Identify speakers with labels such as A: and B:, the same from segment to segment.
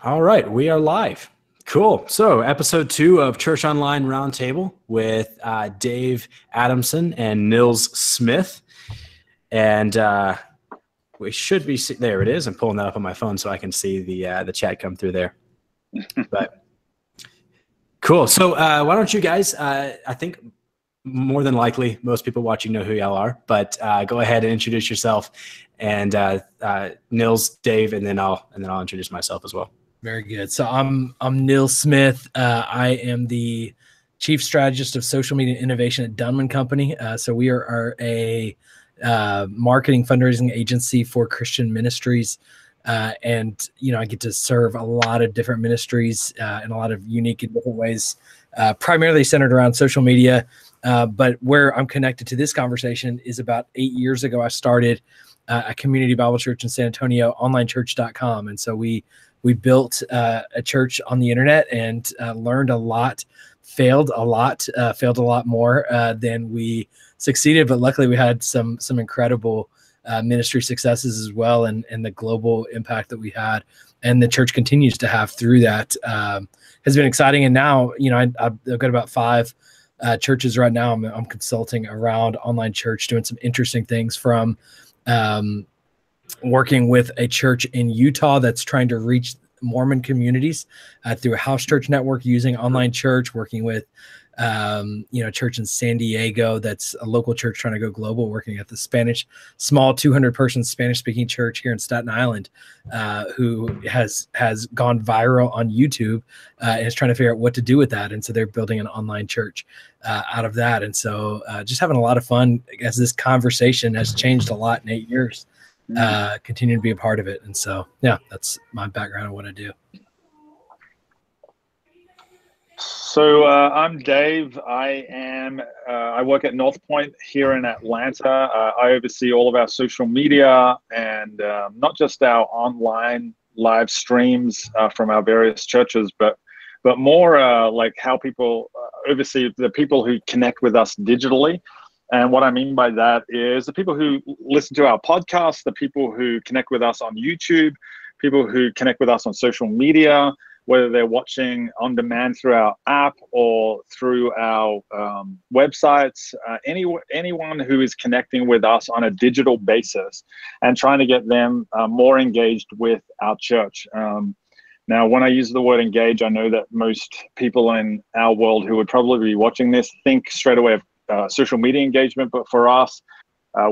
A: All right, we are live. Cool. So, episode 2 of Church Online Roundtable with Dave Adamson and Nils Smith. And we should be there. It is. I'm pulling that up on my phone so I can see the chat come through there. But cool. So, why don't you guys? I think more than likely most people watching know who y'all are. But go ahead and introduce yourself, and Nils, Dave, and then I'll introduce myself as well.
B: Very good. So I'm Nils Smith. I am the chief strategist of social media innovation at Dunman Company. So we are a marketing fundraising agency for Christian ministries. And, I get to serve a lot of different ministries in a lot of unique and different ways, primarily centered around social media. But where I'm connected to this conversation is about 8 years ago, I started a community Bible church in San Antonio, onlinechurch.com. And so we built a church on the internet and learned a lot, failed a lot more than we succeeded. But luckily we had some incredible ministry successes as well, and the global impact that we had and the church continues to have through that has been exciting. And now, I've got about 5 churches right now. I'm consulting around online church, doing some interesting things from working with a church in Utah that's trying to reach Mormon communities through a house church network using online church, working with a church in San Diego that's a local church trying to go global, working at the small 200-person Spanish-speaking church here in Staten Island, who has gone viral on YouTube and is trying to figure out what to do with that. And so they're building an online church out of that. And so just having a lot of fun as this conversation has changed a lot in 8 years. Continue to be a part of it. And so, yeah, that's my background on what I do.
C: So I'm Dave. I work at North Point here in Atlanta. I oversee all of our social media and not just our online live streams from our various churches, but more like how people oversee the people who connect with us digitally. And what I mean by that is the people who listen to our podcast, the people who connect with us on YouTube, people who connect with us on social media, whether they're watching on demand through our app or through our websites, anyone who is connecting with us on a digital basis and trying to get them more engaged with our church. Now, when I use the word engage, I know that most people in our world who would probably be watching this think straight away of social media engagement, but for us,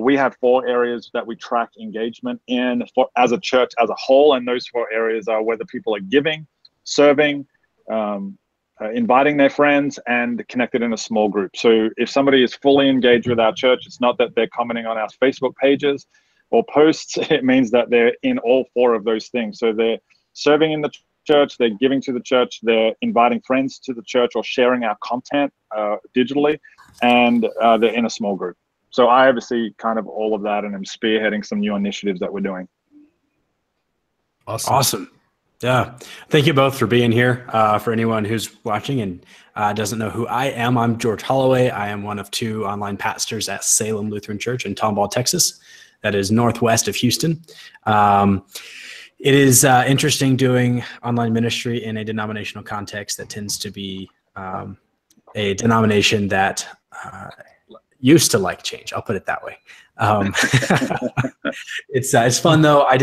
C: we have 4 areas that we track engagement in as a church as a whole, and those 4 areas are whether people are giving, serving, inviting their friends, and connected in a small group. So if somebody is fully engaged with our church, it's not that they're commenting on our Facebook pages or posts, it means that they're in all 4 of those things. So they're serving in the church, they're giving to the church, they're inviting friends to the church or sharing our content digitally, and they're in a small group. So I oversee kind of all of that, and I'm spearheading some new initiatives that we're doing.
A: Awesome. Yeah. Thank you both for being here. For anyone who's watching and doesn't know who I am, I'm George Holleway. I am one of 2 online pastors at Salem Lutheran Church in Tomball, Texas. That is northwest of Houston. It is interesting doing online ministry in a denominational context that tends to be a denomination that used to like change. I'll put it that way. It's fun though. I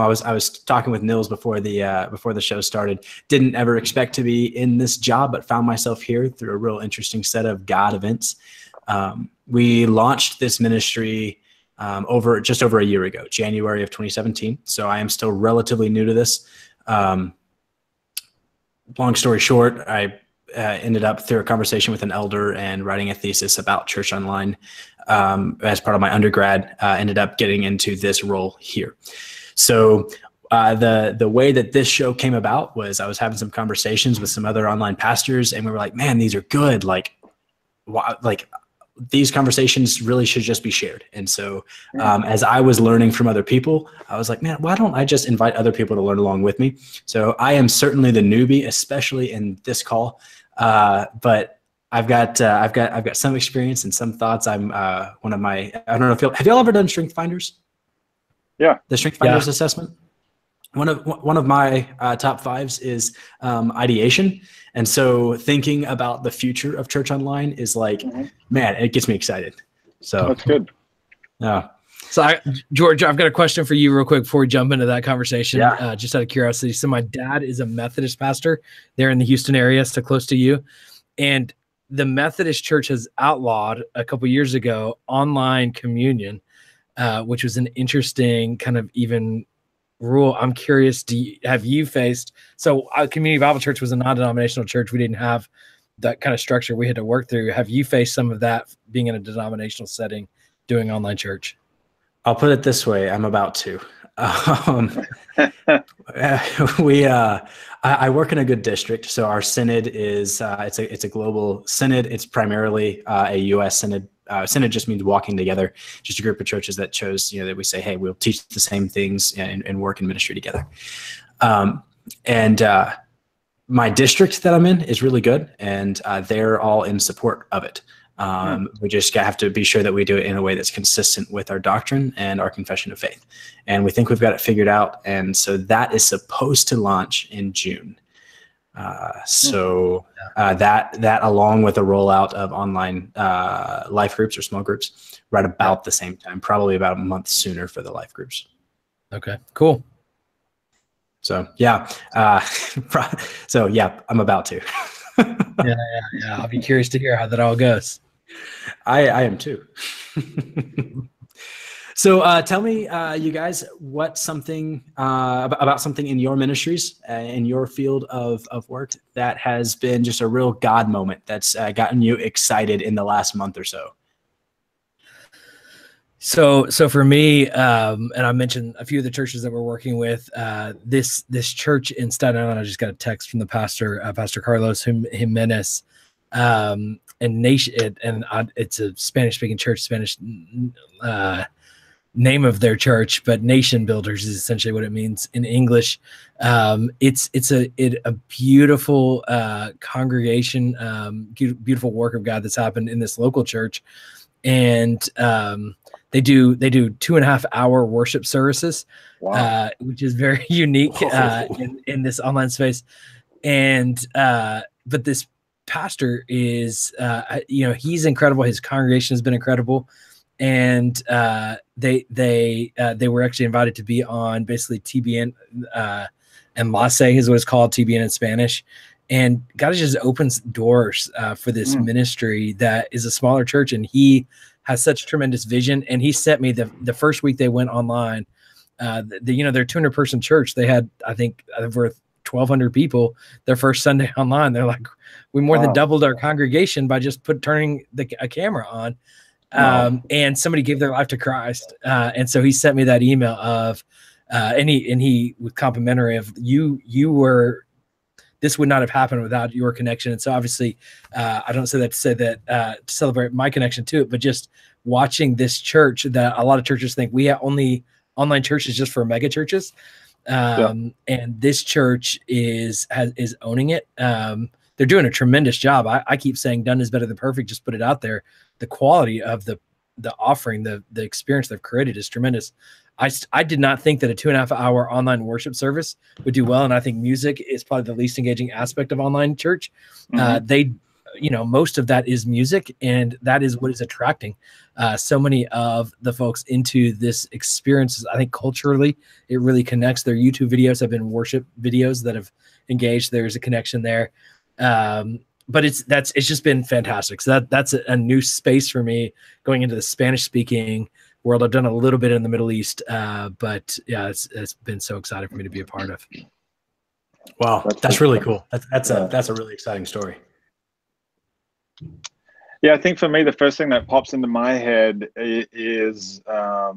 A: was talking with Nils before the show started. Didn't ever expect to be in this job, but found myself here through a real interesting set of God events. We launched this ministry just over a year ago, January of 2017. So I am still relatively new to this. Long story short, I ended up through a conversation with an elder and writing a thesis about Church Online as part of my undergrad, ended up getting into this role here. So the way that this show came about was I was having some conversations with some other online pastors, and we were like, man, these are good. Like these conversations really should just be shared. And so as I was learning from other people, I was like, man, why don't I just invite other people to learn along with me? So I am certainly the newbie, especially in this call. But I've got some experience and some thoughts. I'm I don't know if have y'all ever done Strength Finders?
C: Yeah.
A: The Strength Finders assessment? one of my top fives is ideation. And so thinking about the future of Church Online is like, man, it gets me excited. So
C: that's good.
A: Yeah.
B: So George, I've got a question for you real quick before we jump into that conversation.
A: Yeah.
B: Just out of curiosity. So my dad is a Methodist pastor there in the Houston area, so close to you. And the Methodist Church has outlawed a couple years ago online communion, which was an interesting kind of even rule. I'm curious, have you faced, so Community Bible Church was a non-denominational church. We didn't have that kind of structure we had to work through. Have you faced some of that being in a denominational setting doing online church?
A: I'll put it this way. I'm about to. I work in a good district. So our synod is, it's a global synod. It's primarily a U.S. synod. Synod just means walking together, just a group of churches that chose, that we say, hey, we'll teach the same things and work in ministry together. My district that I'm in is really good, and they're all in support of it. We just have to be sure that we do it in a way that's consistent with our doctrine and our confession of faith. And we think we've got it figured out. And so that is supposed to launch in June. That along with a rollout of online life groups or small groups right about the same time, probably about a month sooner for the life groups.
B: Okay, cool.
A: So yeah. I'm about to.
B: Yeah. I'll be curious to hear how that all goes.
A: I am too. So tell me, you guys, what something about something in your ministries, in your field of work that has been just a real God moment that's gotten you excited in the last month or so.
B: So for me, and I mentioned a few of the churches that we're working with, this church in Staten Island, I just got a text from the pastor, Pastor Carlos Jimenez, and nation, and it's a Spanish-speaking church, Spanish name of their church, but Nation Builders is essentially what it means in English. It's a beautiful congregation, beautiful work of God that's happened in this local church, and they do 2.5 hour worship services, wow. Which is very unique in this online space. And but this pastor is, he's incredible. His congregation has been incredible, and they were actually invited to be on basically TBN and Lasse is what it's called, TBN in Spanish. And God just opens doors for this ministry that is a smaller church, and he has such tremendous vision. And he sent me the first week they went online. They're 200-person church. They had, I think, over 1,200 people their first Sunday online. They're like, we more than doubled our congregation by just turning a camera on. And somebody gave their life to Christ. And so he sent me that email of, and he was complimentary of you were. This would not have happened without your connection. And so obviously, I don't say that to say that to celebrate my connection to it, but just watching this church that a lot of churches think we have only online churches just for mega churches. And this church is owning it. They're doing a tremendous job. I keep saying done is better than perfect. Just put it out there. The quality of the offering, the experience they've created is tremendous. I did not think that a 2.5 hour online worship service would do well. And I think music is probably the least engaging aspect of online church. Most of that is music, and that is what is attracting so many of the folks into this experience. I think culturally, it really connects. Their YouTube videos have been worship videos that have engaged. There's a connection there. But it's just been fantastic. So that's a new space for me going into the Spanish speaking world. I've done a little bit in the Middle East, but yeah, it's been so exciting for me to be a part of.
A: Wow, that's really cool. That's a really exciting story.
C: Yeah, I think for me, the first thing that pops into my head is, at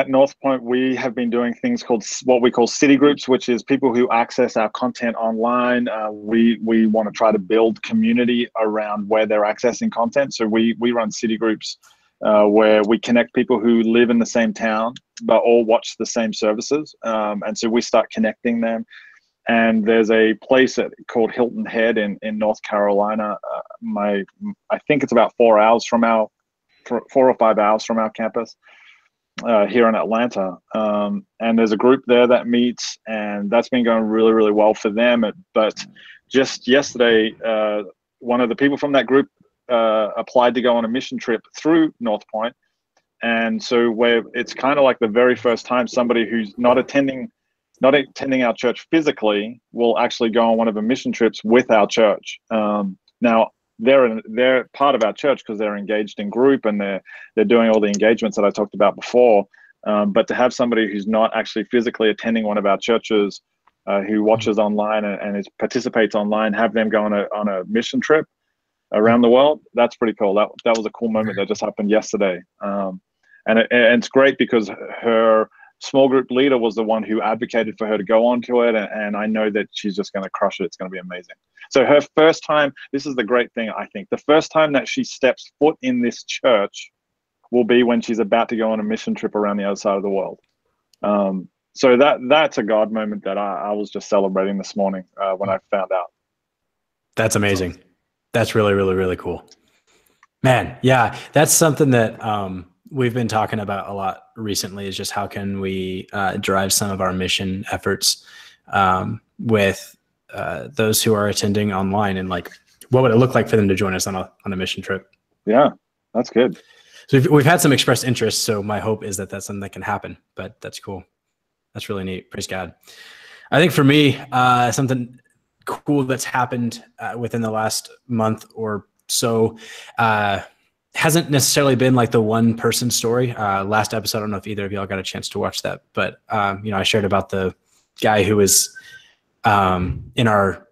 C: North Point, we have been doing things called what we call city groups, which is people who access our content online. We want to try to build community around where they're accessing content. So we run city groups where we connect people who live in the same town, but all watch the same services. And so we start connecting them. And there's a place called Hilton Head in North Carolina. I think it's about 4 or 5 hours from our campus. here in Atlanta. And there's a group there that meets, and that's been going really, really well for them. But just yesterday, one of the people from that group applied to go on a mission trip through North Point. And so it's kind of like the very first time somebody who's not attending our church physically will actually go on one of the mission trips with our church. Now they're part of our church because they're engaged in group and they're doing all the engagements that I talked about before. But to have somebody who's not actually physically attending one of our churches, who watches online and participates online, have them go on a mission trip around the world, that's pretty cool. That was a cool moment that just happened yesterday. And it's great because her small group leader was the one who advocated for her to go onto it, and I know that she's just going to crush it. It's going to be amazing. So her first time, this is the great thing, I think, the first time that she steps foot in this church will be when she's about to go on a mission trip around the other side of the world. So that's a God moment that I was just celebrating this morning when I found out.
A: That's amazing. That's really, really, really cool. Man, yeah, that's something that we've been talking about a lot recently, is just how can we drive some of our mission efforts with those who are attending online, and like, what would it look like for them to join us on a mission trip? Yeah, that's good. So we've had some expressed interest, so my hope is that that's something that can happen, but that's cool. That's really neat. Praise God. I think for me, something cool that's happened within the last month or so hasn't necessarily been like the one person story. Last episode, I don't know if either of y'all got a chance to watch that, but I shared about the guy who was in our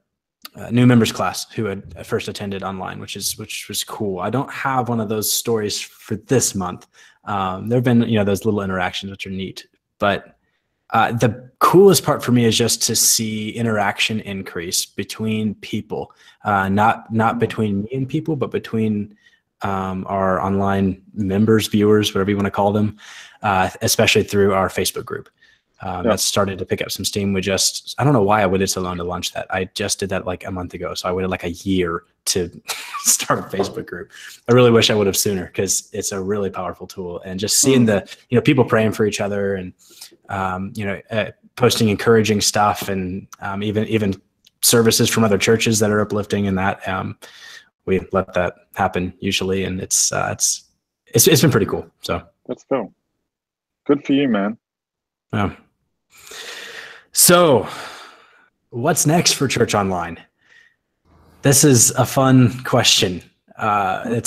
A: new members class who had first attended online, which was cool. I don't have one of those stories for this month. There've been those little interactions which are neat, but the coolest part for me is just to see interaction increase between people, not between me and people, but between our online members, viewers, whatever you want to call them, especially through our Facebook group. That's started to pick up some steam. I don't know why I waited so long to launch that. I just did that like a month ago. So I waited like a year to start a Facebook group. I really wish I would have sooner, because it's a really powerful tool. And just seeing the, people praying for each other and, posting encouraging stuff, and even services from other churches that are uplifting, and that we let that happen usually. And it's been pretty cool. So that's cool. Good for you, man. Yeah. So what's next for Church Online? This is a fun question. I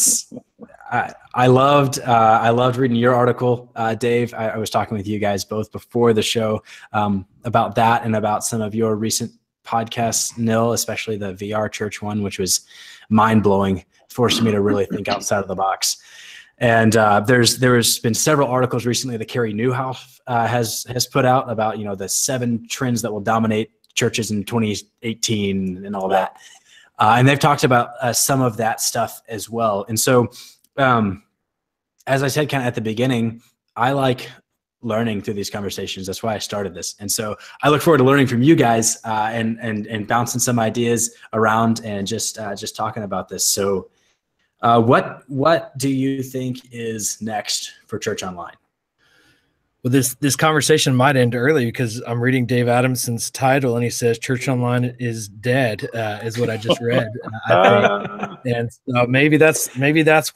A: loved reading your article, Dave. I was talking with you guys both before the show about that, and about some of your recent podcasts, Nils, especially the VR church one, which was mind-blowing, forcing me to really think outside of the box. And there's been several articles recently that Carey Newhouse has put out about the 7 trends that will dominate churches in 2018 and all that. And they've talked about some of that stuff as well. And so, as I said kind of at the beginning, I like learning through these conversations. That's why I started this. And so I look forward to learning from you guys and bouncing some ideas around, and just talking about this. So what do you think is next for Church Online?
B: Well, this conversation might end early, because I'm reading Dave Adamson's title, and he says Church Online is dead, is what I just read. I think. And so maybe that's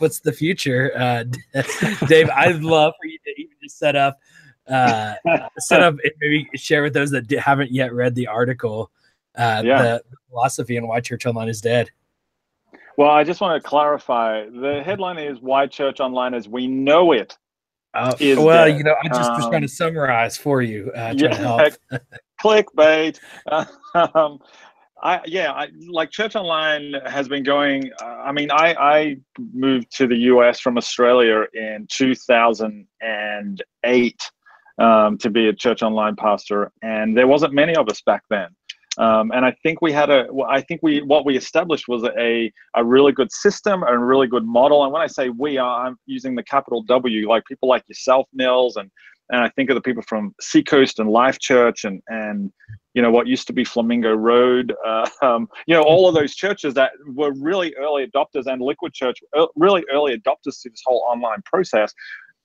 B: what's the future. Dave, I'd love for you to even just set up and maybe share with those that haven't yet read the article, the philosophy and why Church Online is dead.
C: Well, I just want to clarify. The headline is "Why Church Online as We Know It Is
B: well,
C: Dead."
B: I just was trying to summarize for you. Trying to help.
C: Clickbait. Like Church Online has been going. I moved to the US from Australia in 2008 to be a Church Online pastor, and there wasn't many of us back then. And I think what we established was a really good system, a really good model. And when I say we, I'm using the capital W, like people like yourself, Nils, and I think of the people from Seacoast and Life Church and what used to be Flamingo Road, all of those churches that were really early adopters, and Liquid Church, really early adopters to this whole online process.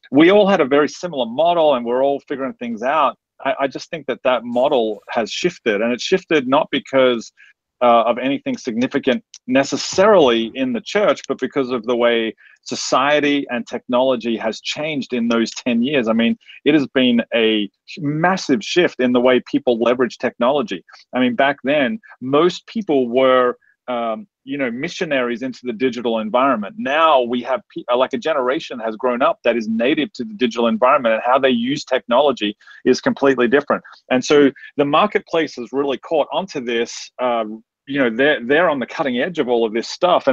C: we all had a very similar model and we're all figuring things out. I just think that that model has shifted, and it's shifted not because of anything significant necessarily in the church, but because of the way society and technology has changed in those 10 years. I mean, it has been a massive shift in the way people leverage technology. I mean, back then, most people were missionaries into the digital environment. Now we have like a generation has grown up that is native to the digital environment, and how they use technology is completely different. And so the marketplace has really caught onto this. They're on the cutting edge of all of this stuff,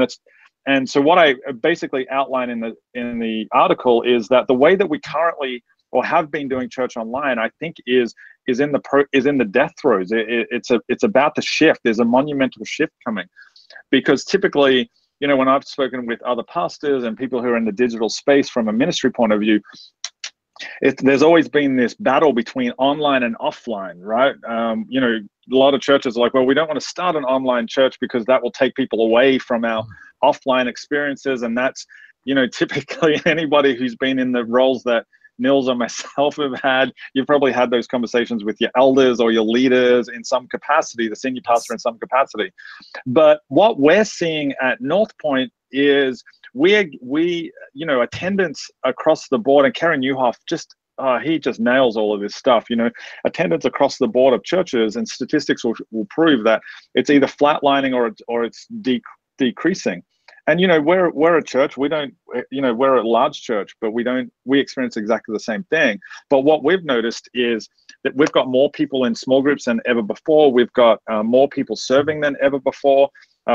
C: and so what I basically outline in the article is that the way that we currently or have been doing church online, I think is in the death throes. It's about to shift. There's a monumental shift coming, because typically, when I've spoken with other pastors and people who are in the digital space from a ministry point of view, there's always been this battle between online and offline, right? A lot of churches are like, well, we don't want to start an online church because that will take people away from our offline experiences. And that's, typically anybody who's been in the roles that Nils or myself have had, you've probably had those conversations with your elders or your leaders in some capacity, the senior pastor in some capacity. But what we're seeing at North Point is attendance across the board, and Karen Newhoff he just nails all of this stuff. Attendance across the board of churches, and statistics will prove that it's either flatlining or it's decreasing. And we're a church. We don't, we're a large church, but we experience exactly the same thing. But what we've noticed is that we've got more people in small groups than ever before. We've got more people serving than ever before.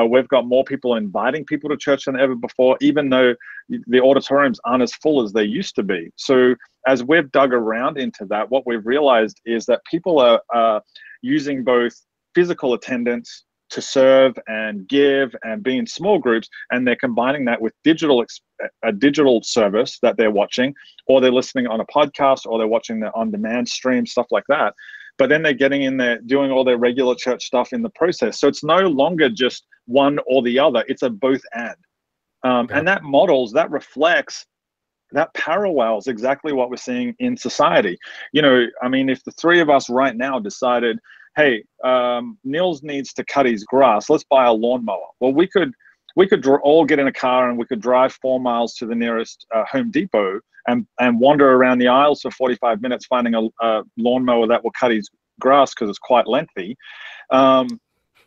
C: We've got more people inviting people to church than ever before, even though the auditoriums aren't as full as they used to be. So as we've dug around into that, what we've realized is that people are using both physical attendance to serve and give and be in small groups, and they're combining that with a digital service that they're watching, or they're listening on a podcast, or they're watching the on-demand stream, stuff like that. But then they're getting in there, doing all their regular church stuff in the process. So it's no longer just one or the other, it's a both and. And that reflects, that parallels exactly what we're seeing in society. If the three of us right now decided, hey, Nils needs to cut his grass, let's buy a lawnmower. Well, we could all get in a car and we could drive 4 miles to the nearest Home Depot and wander around the aisles for 45 minutes finding a lawnmower that will cut his grass because it's quite lengthy.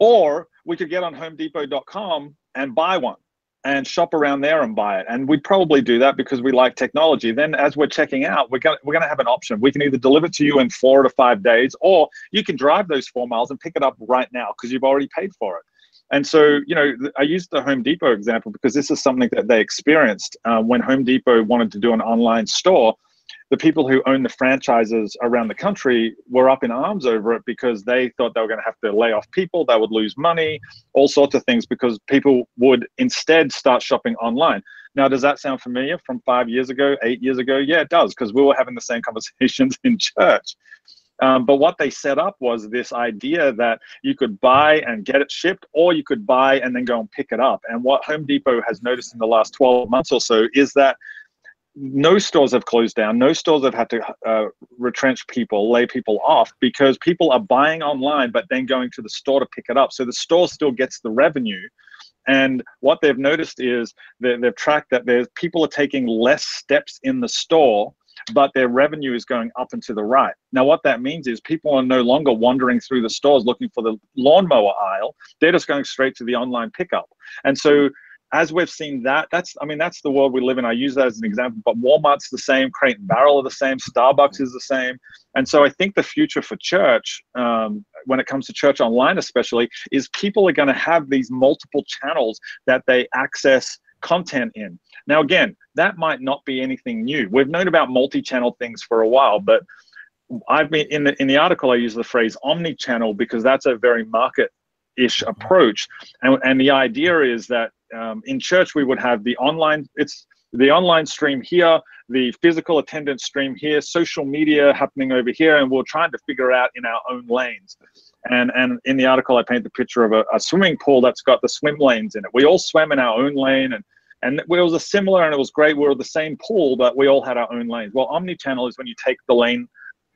C: Or we could get on homedepot.com and buy one and shop around there and buy it. And we'd probably do that because we like technology. Then as we're checking out, we're gonna have an option. We can either deliver to you in 4 to 5 days, or you can drive those 4 miles and pick it up right now because you've already paid for it. And so, I used the Home Depot example because this is something that they experienced when Home Depot wanted to do an online store. The people who own the franchises around the country were up in arms over it because they thought they were going to have to lay off people, they would lose money, all sorts of things, because people would instead start shopping online. Now, does that sound familiar from 5 years ago, 8 years ago? Yeah, it does, because we were having the same conversations in church. But what they set up was this idea that you could buy and get it shipped, or you could buy and then go and pick it up. And what Home Depot has noticed in the last 12 months or so is that no stores have closed down. No stores have had to retrench people, lay people off, because people are buying online, but then going to the store to pick it up. So the store still gets the revenue. And what they've noticed is that they've tracked that people are taking less steps in the store, but their revenue is going up and to the right. Now, what that means is people are no longer wandering through the stores looking for the lawnmower aisle. They're just going straight to the online pickup. And so as we've seen that's the world we live in. I use that as an example, but Walmart's the same, Crate and Barrel are the same, Starbucks is the same. And so I think the future for church, when it comes to church online especially, is people are going to have these multiple channels that they access content in. Now, again, that might not be anything new. We've known about multi-channel things for a while, but I've been in the article, I use the phrase omni-channel because that's a very market-ish approach. And the idea is that in church, we would have the online stream here, the physical attendance stream here, social media happening over here, and we're trying to figure out in our own lanes. And in the article, I paint the picture of a swimming pool that's got the swim lanes in it. We all swim in our own lane, And it was a similar, and it was great. We were the same pool, but we all had our own lanes. Well, omni-channel is when you take the lane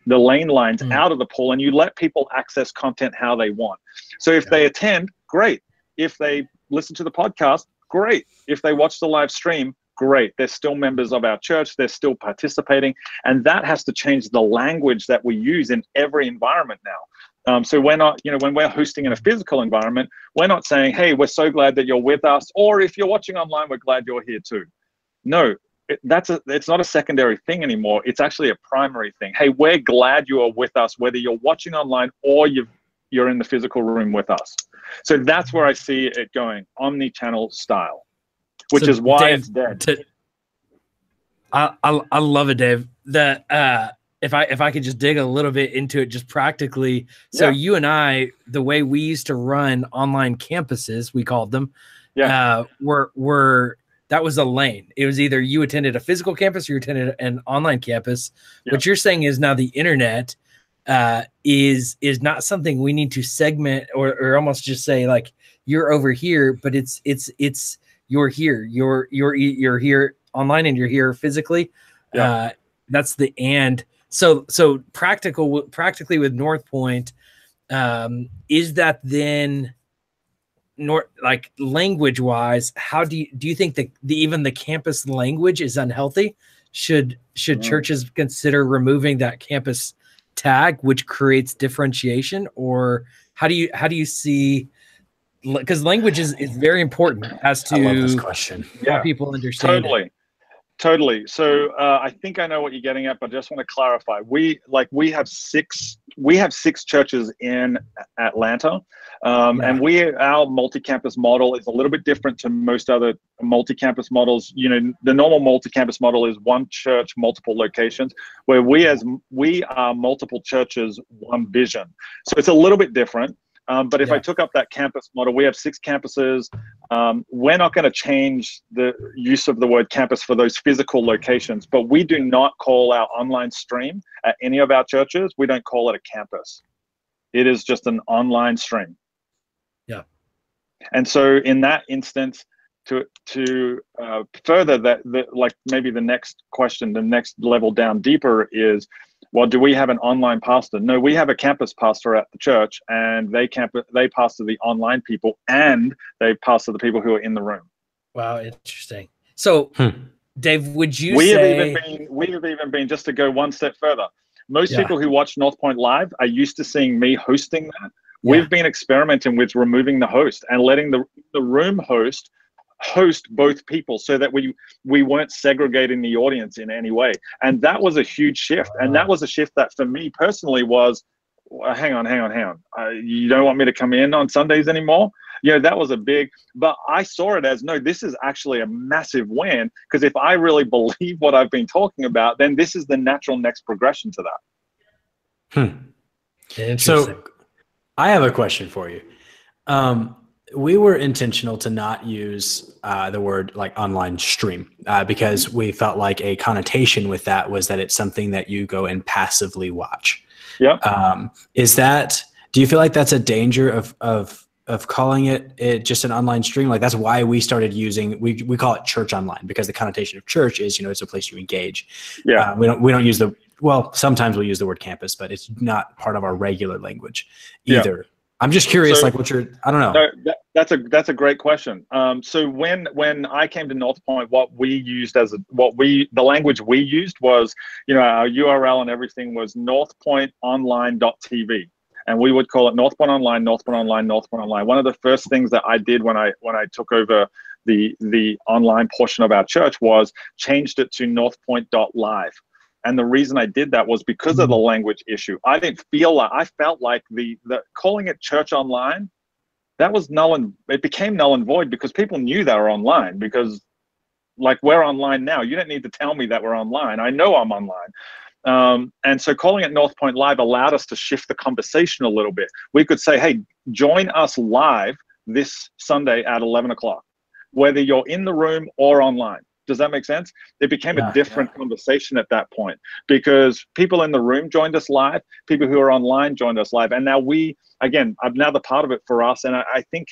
C: lines out of the pool and you let people access content how they want. So if they attend, great. If they listen to the podcast, great. If they watch the live stream, great. They're still members of our church. They're still participating. And that has to change the language that we use in every environment now. So we're not, when we're hosting in a physical environment, we're not saying, hey, we're so glad that you're with us. Or if you're watching online, we're glad you're here too. No, it's not a secondary thing anymore. It's actually a primary thing. Hey, we're glad you are with us, whether you're watching online or you're in the physical room with us. So that's where I see it going, omni-channel style, which is why
B: Dave,
C: it's dead.
B: I love it, Dave. That if I could just dig a little bit into it, just practically. So you and I, the way we used to run online campuses, we called them, were that was a lane. It was either you attended a physical campus or you attended an online campus. What you're saying is now the internet is not something we need to segment or almost just say like you're over here, but it's you're here, you're here online and you're here physically. That's the and. So practically with North Point, is that then like language wise, how do you think that even the campus language is unhealthy? Should churches consider removing that campus tag, which creates differentiation, or how do you see, because language is very important as to
A: I love this question.
B: how people understand
C: Totally. So I think I know what you're getting at, but I just want to clarify. We have six churches in Atlanta, and our multi-campus model is a little bit different to most other multi-campus models. The normal multi-campus model is one church, multiple locations, where we are multiple churches, one vision. So it's a little bit different. But if I took up that campus model, we have 6 campuses. We're not going to change the use of the word campus for those physical locations, but we do not call our online stream at any of our churches. We don't call it a campus. It is just an online stream.
B: Yeah.
C: And so in that instance, to further that, like maybe the next question, the next level down deeper is, well, do we have an online pastor? No, we have a campus pastor at the church, and they pastor the online people, and they pastor the people who are in the room.
B: Wow, interesting. So, Dave, would you
C: we
B: say
C: have even been just to go one step further? Most people who watch North Point Live are used to seeing me hosting that. We've been experimenting with removing the host and letting the room host both people, so that we weren't segregating the audience in any way. And that was a huge shift. And that was a shift that for me personally was, hang on. You don't want me to come in on Sundays anymore? That was a big, but I saw it as, no, this is actually a massive win, because if I really believe what I've been talking about, then this is the natural next progression to that.
A: So I have a question for you. We were intentional to not use the word like online stream because we felt like a connotation with that was that it's something that you go and passively watch.
C: Yeah.
A: Do you feel like that's a danger of calling it just an online stream? Like that's why we started using, we call it church online, because the connotation of church is, it's a place you engage.
C: Yeah.
A: We don't use sometimes we'll use the word campus, but it's not part of our regular language either. Yeah. I'm just curious, I don't know.
C: No, that's a great question. So when I came to North Point, the language we used was, our URL and everything was northpointonline.tv. And we would call it North Point Online, North Point Online, North Point Online. One of the first things that I did when I took over the online portion of our church was changed it to northpoint.live. And the reason I did that was because of the language issue. I felt like the calling it church online, that was it became null and void, because people knew they were online, because like we're online now. You don't need to tell me that we're online. I know I'm online. And so calling it North Point Live allowed us to shift the conversation a little bit. We could say, hey, join us live this Sunday at 11 o'clock, whether you're in the room or online. Does that make sense? It became a different conversation at that point, because people in the room joined us live, people who are online joined us live. And now I'm now the part of it for us. And I think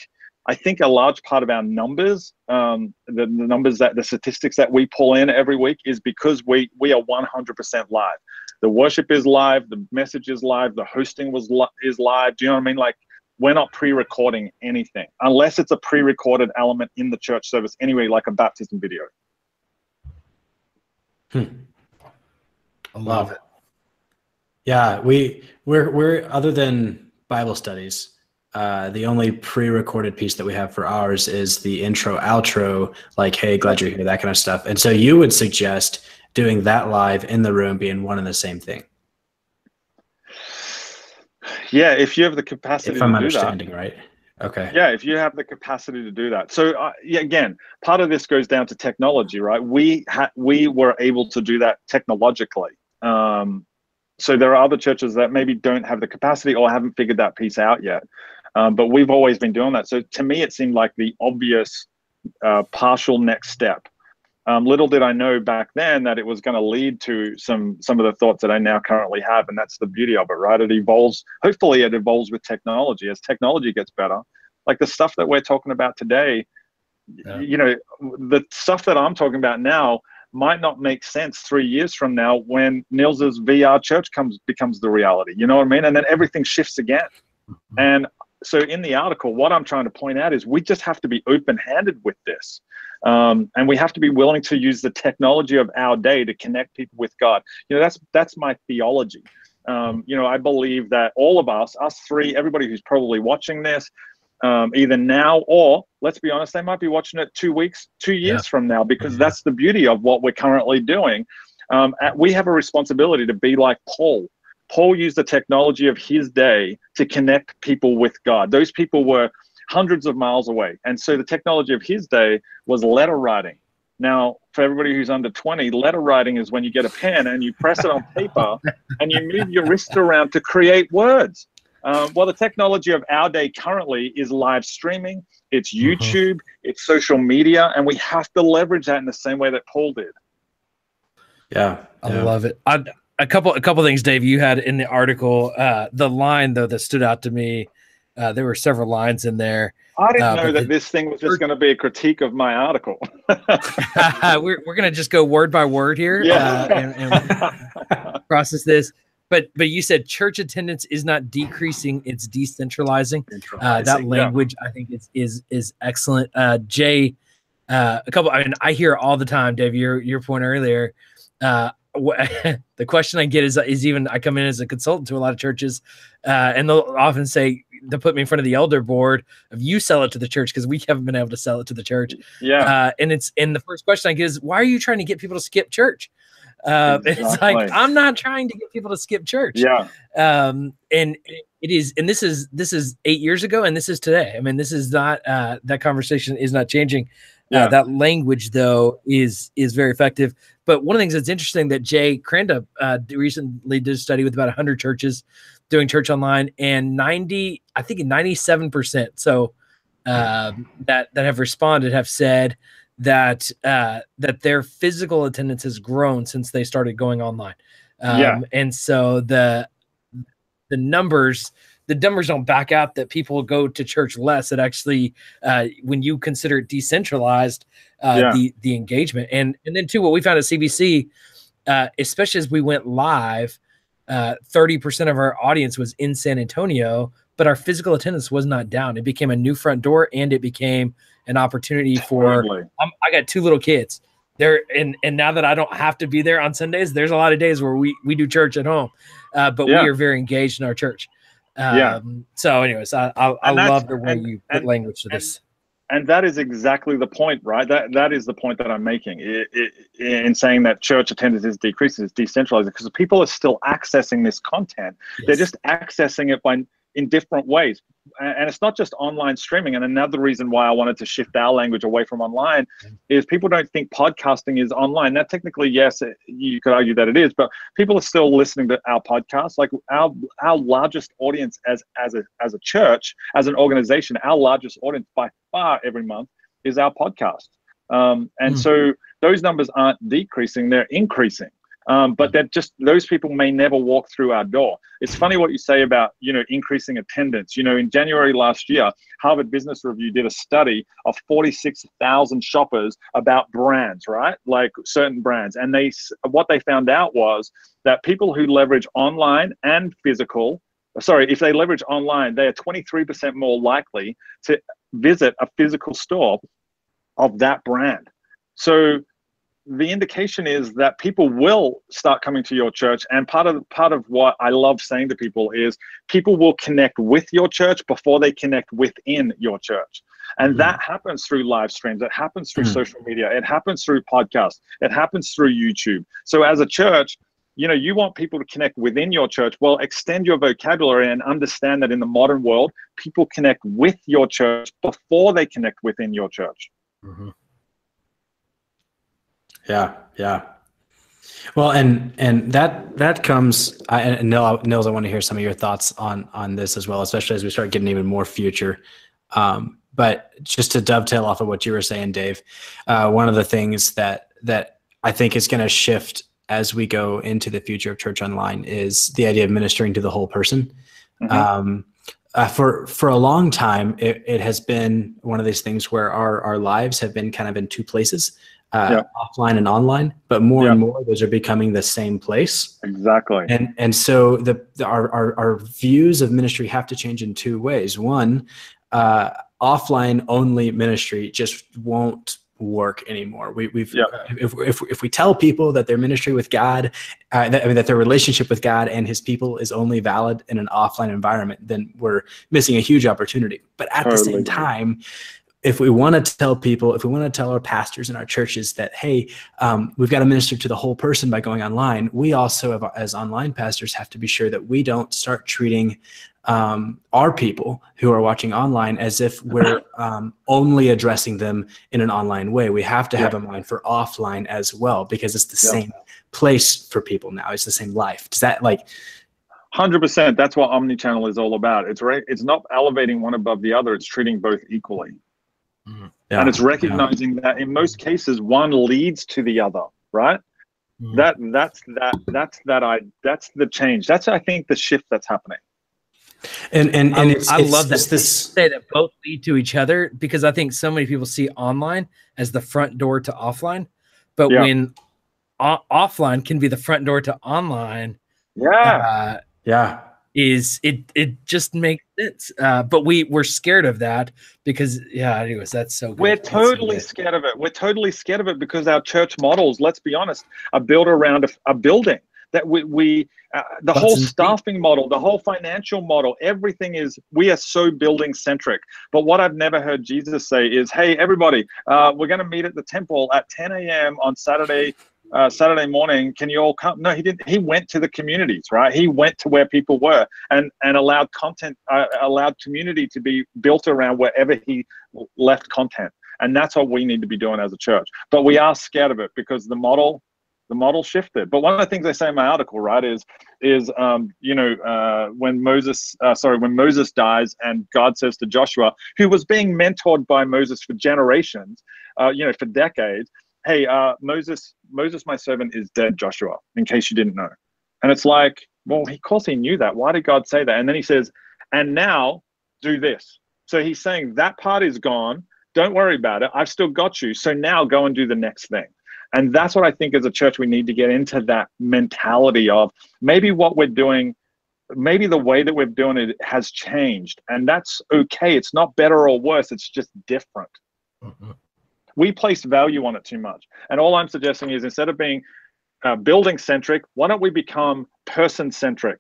C: I think a large part of our numbers, the statistics that we pull in every week, is because we are 100% live. The worship is live, the message is live, the hosting is live. Do you know what I mean? Like, we're not pre-recording anything unless it's a pre-recorded element in the church service anyway, like a baptism video.
B: I love it.
A: Yeah, we're other than Bible studies, the only pre-recorded piece that we have for ours is the intro, outro, like, hey, glad you're here, that kind of stuff. And so you would suggest doing that live in the room being one and the same thing.
C: Yeah, if you have the capacity
A: if I'm
C: to do that.
A: understanding right. Okay.
C: Yeah, if you have the capacity to do that. So yeah, again, part of this goes down to technology, right? We were able to do that technologically. So there are other churches that maybe don't have the capacity or haven't figured that piece out yet. But we've always been doing that. So to me, it seemed like the obvious partial next step. Little did I know back then that it was going to lead to some of the thoughts that I now currently have, and that's the beauty of it, right? It evolves. Hopefully, it evolves with technology. As technology gets better, like the stuff that we're talking about today, you know, the stuff that I'm talking about now might not make sense 3 years from now when Nils's VR church becomes the reality. You know what I mean? And then everything shifts again. And so in the article, what I'm trying to point out is we just have to be open-handed with this. And we have to be willing to use the technology of our day to connect people with God. You know, that's my theology. You know, I believe that all of us three, everybody who's probably watching this, either now or, let's be honest, they might be watching it 2 years from now, because that's the beauty of what we're currently doing. We have a responsibility to be like Paul. Paul used the technology of his day to connect people with God. Those people were hundreds of miles away. And so the technology of his day was letter writing. Now, for everybody who's under 20, letter writing is when you get a pen and you press it on paper and you move your wrist around to create words. Well, the technology of our day currently is live streaming, it's YouTube, it's social media, and we have to leverage that in the same way that Paul did.
B: Yeah. I love it. A couple things, Dave, you had in the article, the line though that stood out to me. There were several lines in there.
C: I didn't know that this thing was just going to be a critique of my article.
B: We're going to just go word by word here and process this. But you said church attendance is not decreasing; it's decentralizing. That language, I think, is excellent. Jay, I mean, I hear all the time, Dave. Your point earlier. The question I get is even I come in as a consultant to a lot of churches, and they'll often say, they'll put me in front of the elder board of, you sell it to the church, because we haven't been able to sell it to the church. And the first question I get is, why are you trying to get people to skip church? Exactly. It's like, I'm not trying to get people to skip church. And it is, and this is 8 years ago, and this is today. I mean, this is not that conversation is not changing. That language though is very effective. But one of the things that's interesting that Jay Kranda recently did a study with about 100 churches doing Church Online, and 97%. So that have responded have said that their physical attendance has grown since they started going online. And so the numbers don't back out that people go to church less. It actually, when you consider it decentralized, the engagement, and then too, what we found at CBC, especially as we went live, 30% of our audience was in San Antonio, but our physical attendance was not down. It became a new front door, and it became an opportunity for, I got 2 little kids there. And now that I don't have to be there on Sundays, there's a lot of days where we do church at home, but we are very engaged in our church. So anyways, I love the way you put language to this.
C: And that is exactly the point, right? That is the point that I'm making in saying that church attendance is decreasing, it's decentralized, because people are still accessing this content. They're just accessing it in different ways. And it's not just online streaming. And another reason why I wanted to shift our language away from online is people don't think podcasting is online. Now, technically, yes, you could argue that it is, but people are still listening to our podcast. Like our largest audience as a church, as an organization, our largest audience by far every month is our podcast. So those numbers aren't decreasing, they're increasing. but that just those people may never walk through our door. It's funny what you say about, increasing attendance. In January last year, Harvard Business Review did a study of 46,000 shoppers about brands, right? Like certain brands. And what they found out was that people who leverage online and physical, if they leverage online, they are 23% more likely to visit a physical store of that brand. So the indication is that people will start coming to your church. And part of what I love saying to people is people will connect with your church before they connect within your church. And that happens through live streams. It happens through social media. It happens through podcasts. It happens through YouTube. So as a church, you want people to connect within your church. Well, extend your vocabulary and understand that in the modern world, people connect with your church before they connect within your church.
A: Mm-hmm. Yeah. Well, and that comes, Nils, I want to hear some of your thoughts on this as well, especially as we start getting even more future. But just to dovetail off of what you were saying, Dave, one of the things that I think is going to shift as we go into the future of Church Online is the idea of ministering to the whole person. For a long time, it has been one of these things where our lives have been kind of in two places. Offline and online, but more and more those are becoming the same place.
C: Exactly.
A: And so our views of ministry have to change in two ways. One, offline only ministry just won't work anymore. If we tell people that their ministry with God, that their relationship with God and his people is only valid in an offline environment, then we're missing a huge opportunity. But at the same time, if we want to tell people, if we want to tell our pastors and our churches that, hey, we've got to minister to the whole person by going online, we also, as online pastors, have to be sure that we don't start treating our people who are watching online as if we're only addressing them in an online way. We have to have a mind for offline as well, because it's the same place for people now. It's the same life. Does that
C: 100%. That's what omnichannel is all about. It's not elevating one above the other. It's treating both equally. And it's recognizing that in most cases, one leads to the other, right? That's the change. That's, I think, the shift that's happening.
A: And
B: I love that say that both lead to each other, because I think so many people see online as the front door to offline, but when offline can be the front door to online, it just makes sense. But we're scared of that because anyways, that's so good.
C: We're totally scared of it. We're totally scared of it because our church models, let's be honest, are built around a building. That the whole staffing model, the whole financial model, everything we are so building centric. But what I've never heard Jesus say is, hey, everybody, we're going to meet at the temple at 10 a.m. on Saturday morning. Can you all come? No, he didn't. He went to the communities, right? He went to where people were and allowed community to be built around wherever he left content. And that's what we need to be doing as a church. But we are scared of it because the model shifted. But one of the things I say in my article, right, is when Moses dies and God says to Joshua, who was being mentored by Moses for generations, for decades, hey, Moses, my servant, is dead, Joshua, in case you didn't know. And it's like, well, of course he knew that. Why did God say that? And then he says, and now do this. So he's saying that part is gone. Don't worry about it. I've still got you. So now go and do the next thing. And that's what I think as a church, we need to get into that mentality of maybe what we're doing, maybe the way that we're doing it has changed. And that's okay. It's not better or worse. It's just different. We place value on it too much. And all I'm suggesting is instead of being building centric, why don't we become person centric?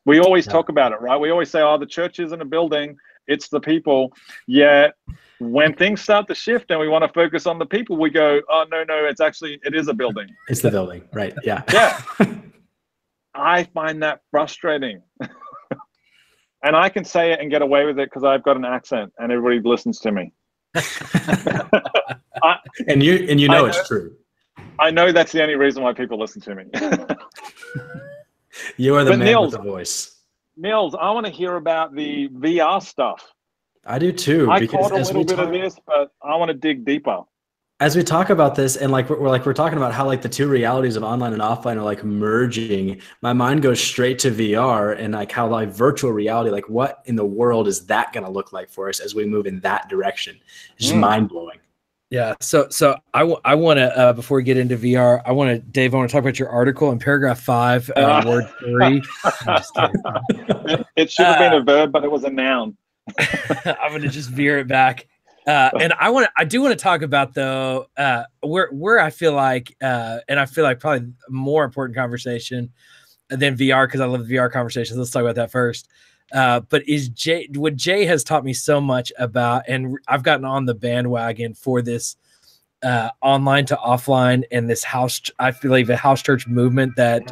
C: We always talk about it, right? We always say, the church isn't a building, it's the people. Yet when things start to shift and we want to focus on the people, we go, oh, no, it is a building.
A: It's the building, right? Yeah.
C: Yeah. I find that frustrating. And I can say it and get away with it because I've got an accent and everybody listens to me.
A: And you know it's true.
C: I know that's the only reason why people listen to me.
A: You are the man with the voice.
C: Nils, I want to hear about the VR stuff.
A: I do too.
C: I caught a little bit of this, but I want to dig deeper.
A: As we talk about this, and like we're talking about how like the two realities of online and offline are like merging, my mind goes straight to VR and like how like virtual reality, like what in the world is that going to look like for us as we move in that direction? It's just mind blowing.
B: Yeah. So I want to, before we get into VR, Dave, I want to talk about your article in paragraph 5, word 3. I'm just kidding.
C: It should have been a verb, but it was a noun.
B: I'm going to just veer it back. And I do want to talk about though, where I feel like, and I feel like probably a more important conversation than VR, because I love VR conversations. Let's talk about that first. But what Jay has taught me so much about, and I've gotten on the bandwagon for this online to offline and this I believe a house church movement that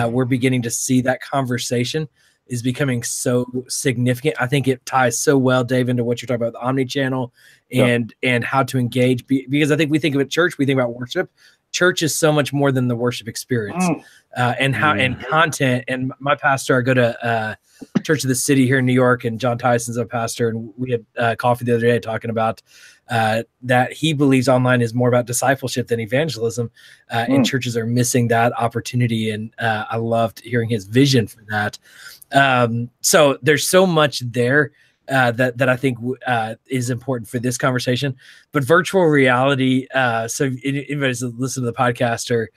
B: we're beginning to see. That conversation is becoming so significant. I think it ties so well, Dave, into what you're talking about, the omni-channel and how to engage. Because I think we think of it church, we think about worship. Church is so much more than the worship experience and content. And my pastor, I go to Church of the City here in New York, and John Tyson's a pastor, and we had coffee the other day talking about that he believes online is more about discipleship than evangelism, and churches are missing that opportunity. And I loved hearing his vision for that. So there's so much there that I think is important for this conversation. But virtual reality, so if anybody's listened to the podcast or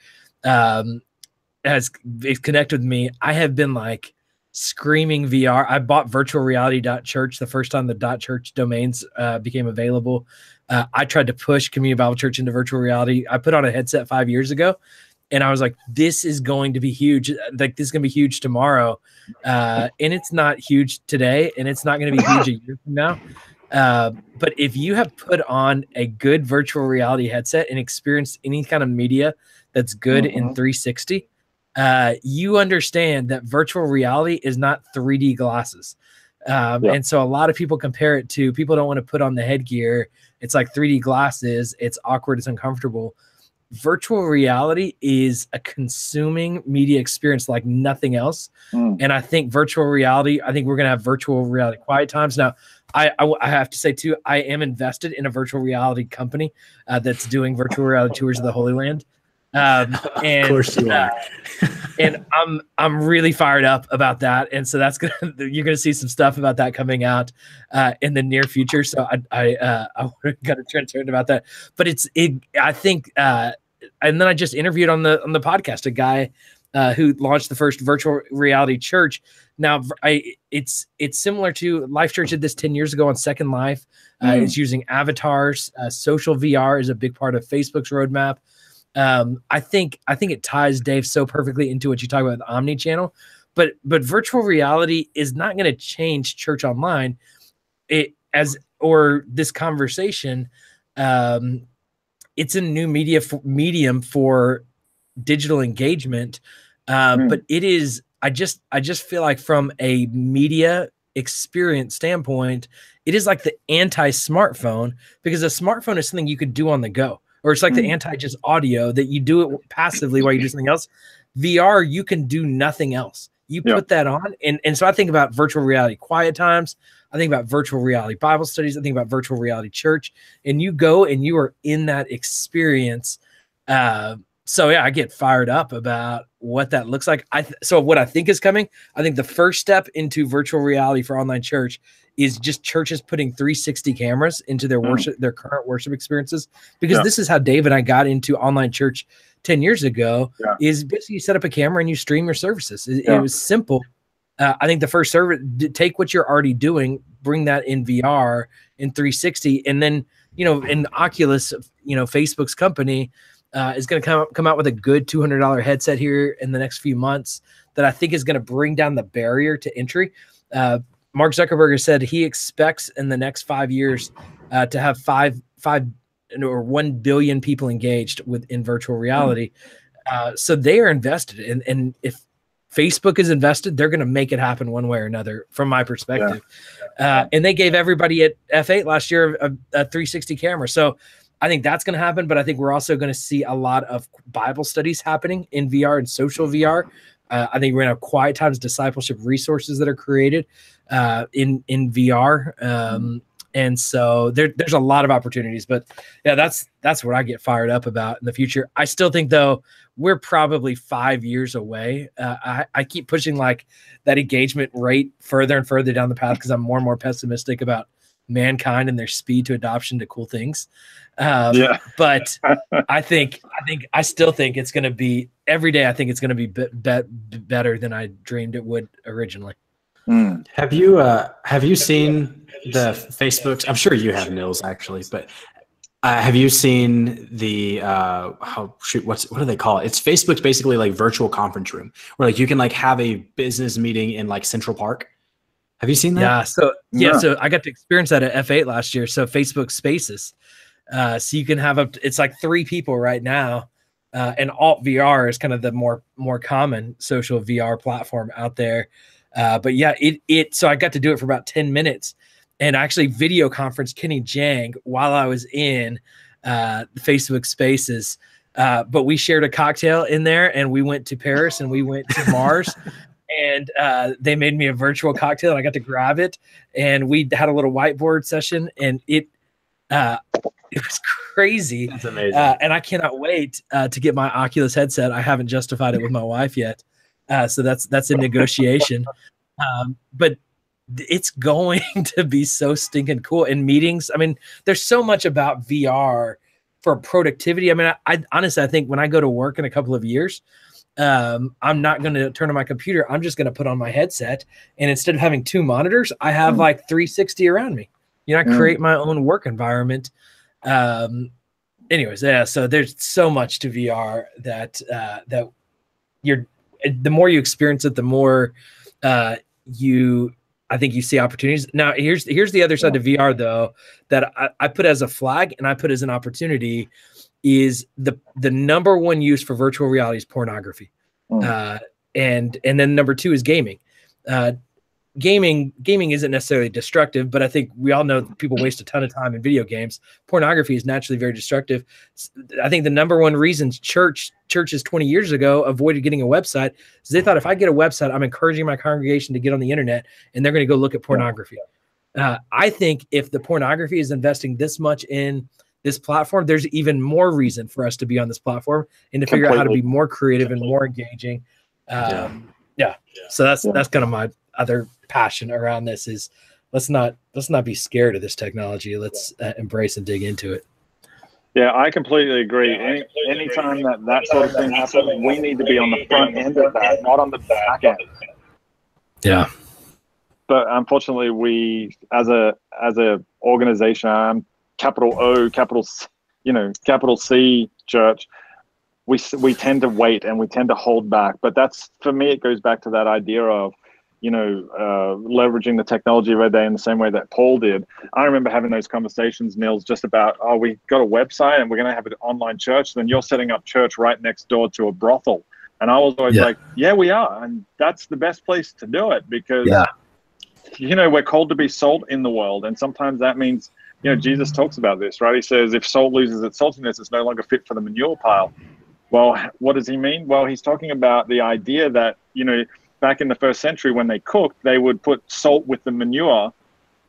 B: has connected with me, I have been like screaming VR. I bought virtualreality.church the first time the .church domains became available. I tried to push Community Bible Church into virtual reality. I put on a headset 5 years ago, and I was like, this is going to be huge. Like, this is going to be huge tomorrow. And it's not huge today, and it's not going to be huge a year from now. But if you have put on a good virtual reality headset and experienced any kind of media that's good in 360, you understand that virtual reality is not 3D glasses. And so a lot of people compare it to, people don't want to put on the headgear. It's like 3D glasses. It's awkward. It's uncomfortable. Virtual reality is a consuming media experience like nothing else. And I think virtual reality, I think we're going to have virtual reality quiet times. Now, I have to say too, I am invested in a virtual reality company that's doing virtual reality tours of the Holy Land. And,
A: of course you are.
B: And I'm really fired up about that. And so you're gonna see some stuff about that coming out in the near future. So I got to transparent about that. But I think and then I just interviewed on the podcast a guy who launched the first virtual reality church. Now it's similar to Life Church did this 10 years ago on Second Life. It's using avatars. Social VR is a big part of Facebook's roadmap. I think it ties, Dave, so perfectly into what you talk about, the omni-channel, but virtual reality is not going to change church online this conversation. It's a new medium for digital engagement. But it is, I just feel like from a media experience standpoint, it is like the anti-smartphone, because a smartphone is something you could do on the go. Or it's like the anti-just audio that you do it passively while you do something else. VR, you can do nothing else. You put that on. And so I think about virtual reality quiet times. I think about virtual reality Bible studies. I think about virtual reality church. And you go and you are in that experience. So yeah, I get fired up about what that looks like. So what I think is coming, I think the first step into virtual reality for online church is just churches putting 360 cameras into their worship, their current worship experiences, because this is how Dave and I got into online church 10 years ago. Is basically you set up a camera and you stream your services. It was simple. I think the first service, take what you're already doing, bring that in VR in 360, and then in Oculus, Facebook's company is going to come out with a good $200 headset here in the next few months that I think is going to bring down the barrier to entry. Mark Zuckerberg has said he expects in the next 5 years to have 1 billion people engaged in virtual reality. So they are invested, and if Facebook is invested, they're going to make it happen one way or another, from my perspective. And they gave everybody at F8 last year a 360 camera. So I think that's going to happen, but I think we're also going to see a lot of Bible studies happening in VR and social VR. I think we're going to have quiet times, discipleship resources that are created in VR. And so there's a lot of opportunities, but yeah, that's what I get fired up about in the future. I still think though, we're probably 5 years away. I keep pushing like that engagement rate further and further down the path because I'm more and more pessimistic about mankind and their speed to adoption to cool things. But I still think it's going to be every day. I think it's going to be better than I dreamed it would originally.
A: Have you seen the Facebooks? I'm sure you have, Nils, actually, but have you seen the what do they call it? It's Facebook's basically like virtual conference room where like you can like have a business meeting in like Central Park. Have you seen that?
B: So I got to experience that at F8 last year. So Facebook Spaces. So you can have it's like 3 people right now. And Alt VR is kind of the more common social VR platform out there. But yeah, so I got to do it for about 10 minutes and actually video conference Kenny Jang while I was in Facebook Spaces. But we shared a cocktail in there and we went to Paris and we went to Mars and they made me a virtual cocktail and I got to grab it and we had a little whiteboard session and it was crazy.
A: That's amazing.
B: And I cannot wait to get my Oculus headset. I haven't justified it with my wife yet. So that's in negotiation. But it's going to be so stinking cool in meetings. I mean, there's so much about VR for productivity. I mean, I honestly, I think when I go to work in a couple of years, I'm not going to turn on my computer. I'm just going to put on my headset. And instead of having 2 monitors, I have like 360 around me. I create my own work environment. Anyways, yeah. So there's so much to VR that the more you experience it, the more I think you see opportunities. Now, here's the other side of VR though that I put as a flag and I put as an opportunity is the number 1 use for virtual reality is pornography, and then number 2 is gaming. Gaming isn't necessarily destructive, but I think we all know that people waste a ton of time in video games. Pornography is naturally very destructive. I think the number 1 reason churches 20 years ago avoided getting a website is they thought if I get a website, I'm encouraging my congregation to get on the internet and they're going to go look at pornography. I think if the pornography is investing this much in this platform, there's even more reason for us to be on this platform and to figure out how to be more creative and more engaging. So that's kind of my other passion around this is let's not be scared of this technology. Let's embrace and dig into it.
C: Yeah, I completely agree. Anytime that sort of thing happens, we need to be on the front end of that, not on the back end.
B: Yeah.
C: But unfortunately, we as a organization, capital O, capital C church, we tend to wait and we tend to hold back. But that's, for me, it goes back to that idea of leveraging the technology every day in the same way that Paul did. I remember having those conversations, Nils, just about, we got a website and we're going to have an online church. Then you're setting up church right next door to a brothel. And I was always like, yeah, we are. And that's the best place to do it because, we're called to be salt in the world. And sometimes that means, Jesus talks about this, right? He says, if salt loses its saltiness, it's no longer fit for the manure pile. Well, what does he mean? Well, he's talking about the idea that, back in the first century when they cooked, they would put salt with the manure,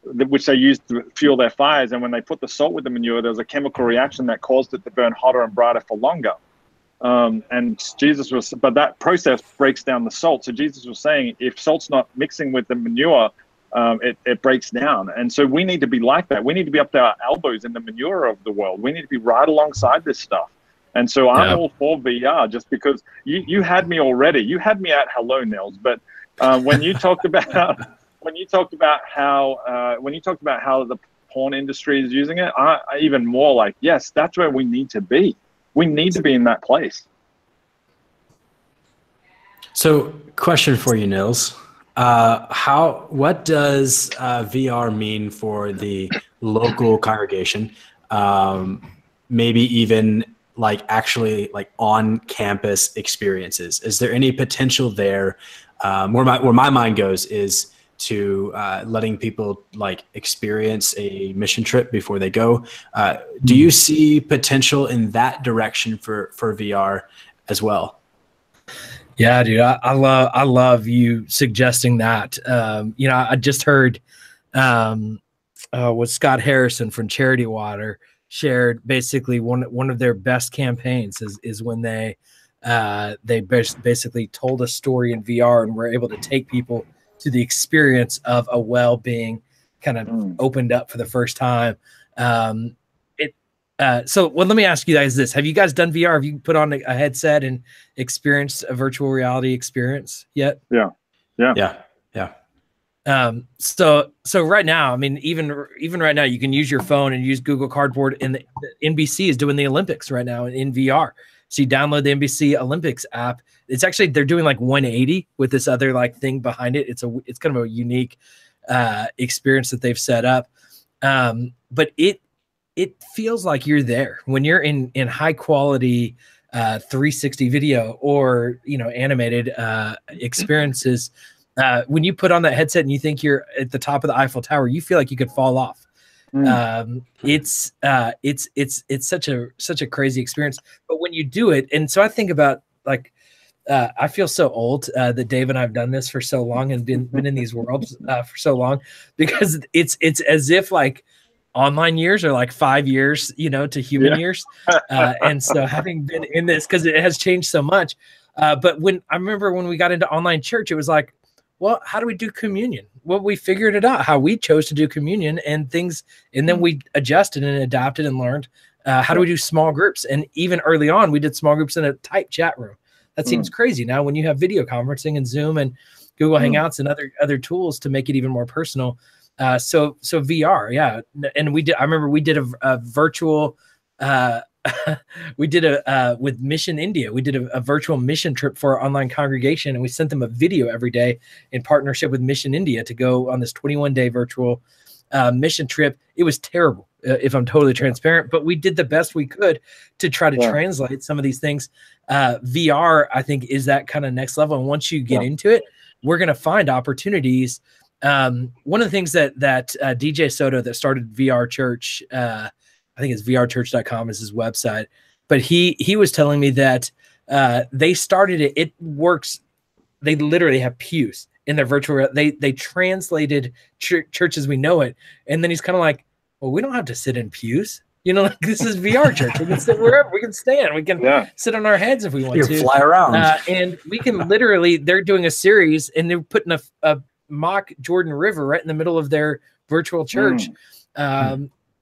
C: which they used to fuel their fires. And when they put the salt with the manure, there was a chemical reaction that caused it to burn hotter and brighter for longer. And but that process breaks down the salt. So Jesus was saying, if salt's not mixing with the manure, it breaks down. And so we need to be like that. We need to be up to our elbows in the manure of the world. We need to be right alongside this stuff. And so I'm all for VR just because you had me already. You had me at hello, Nils. But when you talked about how the porn industry is using it, I even more like, yes, that's where we need to be. We need to be in that place.
A: So, question for you, Nils. What does VR mean for the local congregation? Maybe even actually on campus experiences. Is there any potential there? Where my mind goes is to letting people experience a mission trip before they go. Do you see potential in that direction for VR as well?
B: Yeah, dude, I love you suggesting that. I just heard was Scott Harrison from Charity Water shared basically one of their best campaigns is when they basically told a story in VR and were able to take people to the experience of a well being kind of opened up for the first time. So let me ask you guys this. Have you guys done VR? Have you put on a headset and experienced a virtual reality experience yet?
C: Yeah.
B: So right now, I mean, even right now, you can use your phone and use Google Cardboard, and the NBC is doing the Olympics right now in VR. So you download the NBC Olympics app. It's actually, they're doing like 180 with this other like thing behind it. It's kind of a unique experience that they've set up. But it feels like you're there when you're in high quality 360 video or, animated experiences. When you put on that headset and you think you're at the top of the Eiffel Tower, you feel like you could fall off. It's such a crazy experience. But when you do it, and so I think about like, I feel so old that Dave and I have done this for so long and been in these worlds for so long, because it's as if like online years are like 5 years, to human years. And so having been in this, because it has changed so much. But I remember when we got into online church, it was like, well, how do we do communion? Well, we figured it out, how we chose to do communion and things. And then we adjusted and adapted and learned how do we do small groups? And even early on, we did small groups in a tight chat room. That seems crazy now when you have video conferencing and Zoom and Google Hangouts and other tools to make it even more personal. So VR, yeah. And I remember we did a virtual, with Mission India. We did a virtual mission trip for our online congregation, and we sent them a video every day in partnership with Mission India to go on this 21-day virtual mission trip. It was terrible, if I'm totally transparent, but we did the best we could to try to translate some of these things. VR, I think, is that kind of next level. And once you get into it, we're going to find opportunities. One of the things that DJ Soto, that started VR Church, I think it's vrchurch.com is his website, but he was telling me that they started it. It works. They literally have pews in their virtual. They translated church as we know it, and then he's kind of like, well, we don't have to sit in pews. Like this is VR church. We can sit wherever. We can stand. We can sit on our heads if we want to.
A: Fly around.
B: And we can literally. They're doing a series, and they're putting a mock Jordan River right in the middle of their virtual church.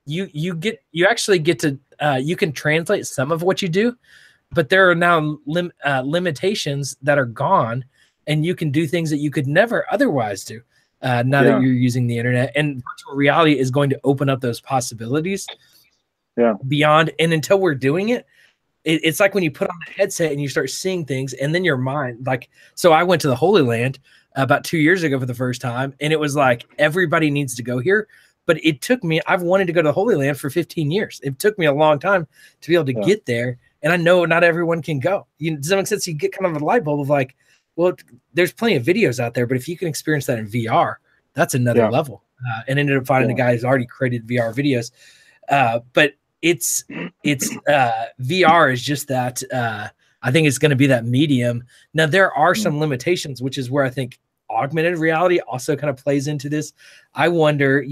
B: You actually get to you can translate some of what you do, but there are now limitations that are gone, and you can do things that you could never otherwise do now that you're using the internet. And virtual reality is going to open up those possibilities beyond. And until we're doing it, it's like when you put on the headset and you start seeing things, and then your mind, like, so I went to the Holy Land about 2 years ago for the first time, and it was like everybody needs to go here. But it took me, I've wanted to go to the Holy Land for 15 years. It took me a long time to be able to get there. And I know not everyone can go. Does that make sense? You get kind of a light bulb of like, well, there's plenty of videos out there, but if you can experience that in VR, that's another level. And ended up finding a guy who's already created VR videos. But it's VR is just that, I think it's going to be that medium. Now, there are some limitations, which is where I think augmented reality also kind of plays into this. I wonder,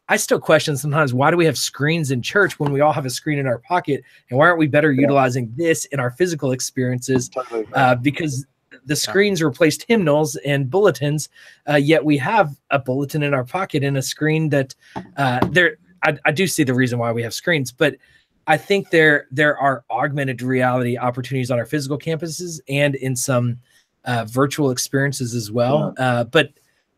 B: I still question sometimes, why do we have screens in church when we all have a screen in our pocket? And why aren't we better utilizing this in our physical experiences? Because the screens replaced hymnals and bulletins, yet we have a bulletin in our pocket and a screen that I do see the reason why we have screens, but I think there are augmented reality opportunities on our physical campuses and in some virtual experiences as well.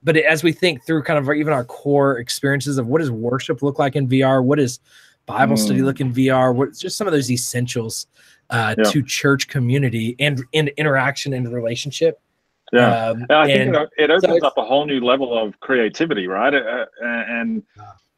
B: But as we think through kind of even our core experiences of what does worship look like in VR, what does Bible study look in VR, what's just some of those essentials to church community and interaction and relationship.
C: I think it opens up a whole new level of creativity, right?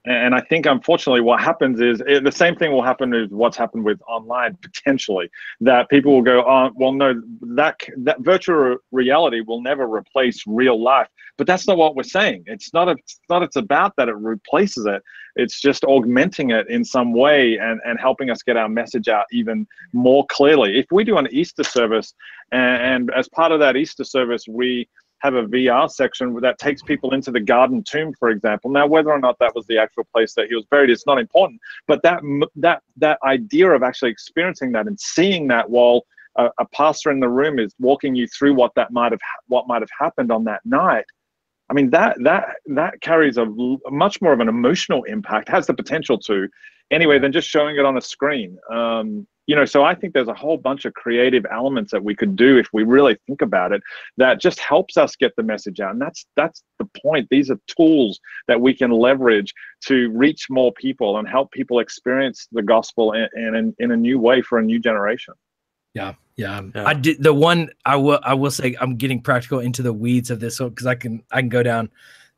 C: And I think, unfortunately, what happens is the same thing will happen with what's happened with online, potentially, that people will go, oh, well, no, that virtual reality will never replace real life. But that's not what we're saying. It's about that it replaces it. It's just augmenting it in some way and helping us get our message out even more clearly. If we do an Easter service, and as part of that Easter service, we have a VR section that takes people into the garden tomb, for example. Now, whether or not that was the actual place that he was buried, it's not important. But that idea of actually experiencing that and seeing that while a pastor in the room is walking you through what might have happened on that night. I mean, that carries a much more of an emotional impact, has the potential to, anyway, than just showing it on a screen. So I think there's a whole bunch of creative elements that we could do if we really think about it, that just helps us get the message out. And that's the point. These are tools that we can leverage to reach more people and help people experience the gospel in a new way for a new generation.
B: Yeah. I did the one. I will say I'm getting practical into the weeds of this, because I can go down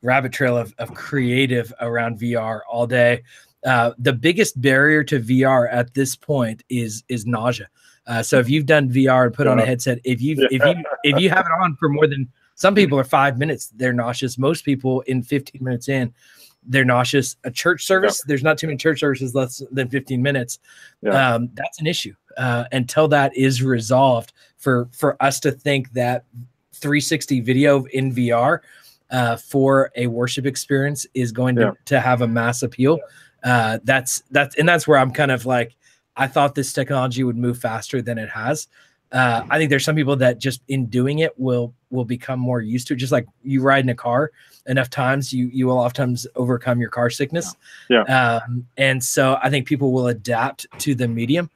B: rabbit trail of creative around VR all day. The biggest barrier to VR at this point is nausea. So if you've done VR and put on a headset, if you have it on for more than, some people are 5 minutes, they're nauseous. Most people in 15 minutes in, they're nauseous. A church service, there's not too many church services less than 15 minutes. That's an issue. Until that is resolved, for us to think that 360 video in VR for a worship experience is going to have a mass appeal. That's where I'm kind of like, I thought this technology would move faster than it has. I think there's some people that just in doing it will become more used to it. Just like you ride in a car enough times, you will oftentimes overcome your car sickness. And so I think people will adapt to the medium.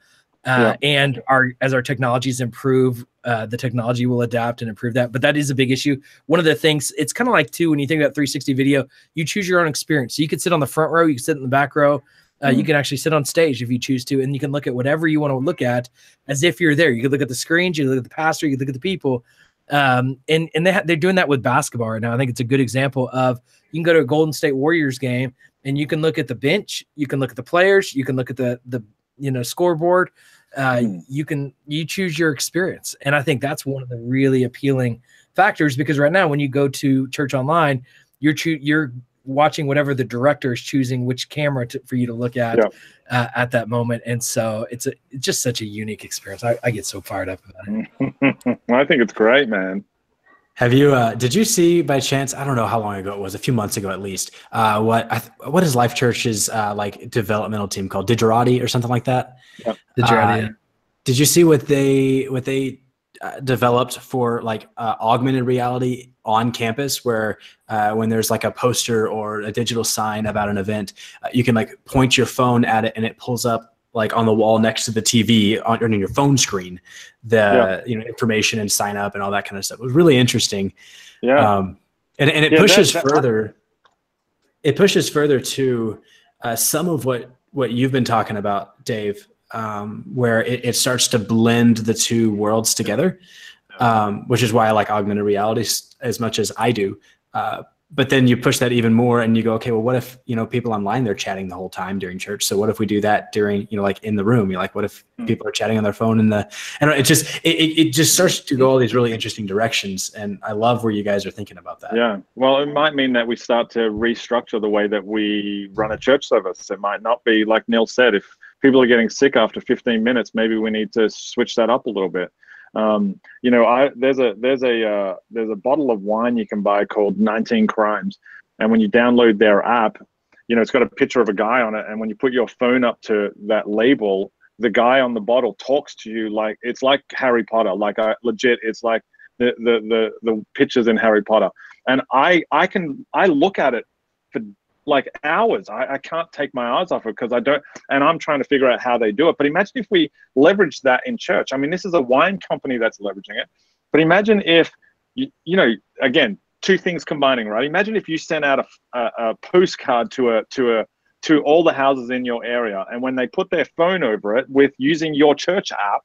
B: And as our technologies improve, the technology will adapt and improve that. But that is a big issue. One of the things, it's kind of like too, when you think about 360 video, you choose your own experience. So you could sit on the front row, you can sit in the back row, you can actually sit on stage if you choose to, and you can look at whatever you want to look at as if you're there. You could look at the screens, you can look at the pastor, you can look at the people. And they're doing that with basketball right now. I think it's a good example of, you can go to a Golden State Warriors game and you can look at the bench, you can look at the players, you can look at the scoreboard. You choose your experience. And I think that's one of the really appealing factors, because right now when you go to Church Online, you're watching whatever the director is choosing which camera for you to look at that moment. And so it's just such a unique experience. I get so fired up about it.
C: Well, I think it's great, man.
A: Have you, did you see by chance, I don't know how long ago it was, a few months ago at least, what is Life Church's developmental team called? Digerati or something like that?
C: Yep.
A: Digerati. Did you see what they developed for augmented reality on campus, where when there's like a poster or a digital sign about an event, you can point your phone at it and it pulls up on the wall next to the TV on your phone screen, the information and sign up and all that kind of stuff. It was really interesting. And it pushes further. It pushes further to some of what you've been talking about, Dave, where it starts to blend the two worlds together, which is why I like augmented reality as much as I do. But then you push that even more and you go, okay, well, what if, people online, they're chatting the whole time during church. So what if we do that during, in the room? You're like, what if people are chatting on their phone and it just starts to go all these really interesting directions. And I love where you guys are thinking about that.
C: Yeah. Well, it might mean that we start to restructure the way that we run a church service. It might not be like Nils said, if people are getting sick after 15 minutes, maybe we need to switch that up a little bit. There's a bottle of wine you can buy called 19 Crimes, and when you download their app, it's got a picture of a guy on it, and when you put your phone up to that label, the guy on the bottle talks to you like it's like Harry Potter, it's like the pictures in Harry Potter, and I look at it for hours. I can't take my eyes off it because I'm trying to figure out how they do it. But imagine if we leverage that in church. I mean, this is a wine company that's leveraging it, but imagine if, again, two things combining, right? Imagine if you sent out a postcard to all the houses in your area, and when they put their phone over it with using your church app,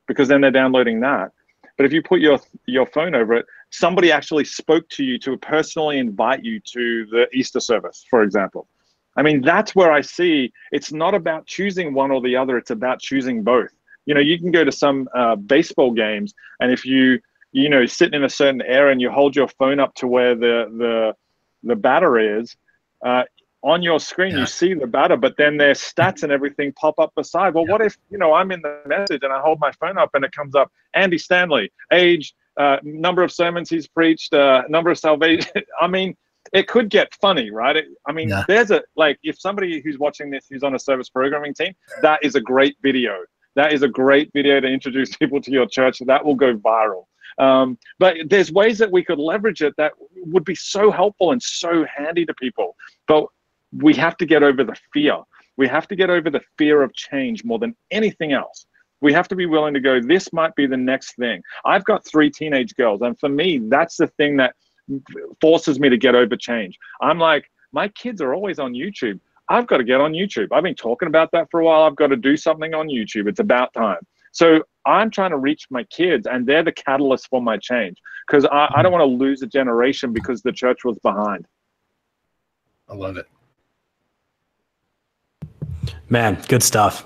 C: because then they're downloading that. But if you put your phone over it, somebody actually spoke to you to personally invite you to the Easter service, for example. I mean, that's where I see it's not about choosing one or the other. It's about choosing both. You can go to some baseball games, and if you sit in a certain area and you hold your phone up to where the batter is, on your screen, you see the batter, but then their stats and everything pop up beside. Well, what if, I'm in the message and I hold my phone up and it comes up, Andy Stanley, age number of sermons he's preached, number of salvation. I mean, it could get funny, right? There's if somebody who's watching this, who's on a service programming team, that is a great video. That is a great video to introduce people to your church. That will go viral. But there's ways that we could leverage it that would be so helpful and so handy to people. But we have to get over the fear. We have to get over the fear of change more than anything else. We have to be willing to go, this might be the next thing. I've got 3 teenage girls, and for me, that's the thing that forces me to get over change. I'm like, my kids are always on YouTube. I've got to get on YouTube. I've been talking about that for a while. I've got to do something on YouTube. It's about time. So I'm trying to reach my kids, and they're the catalyst for my change, because I don't want to lose a generation because the church was behind.
B: I love it.
A: Man, good stuff.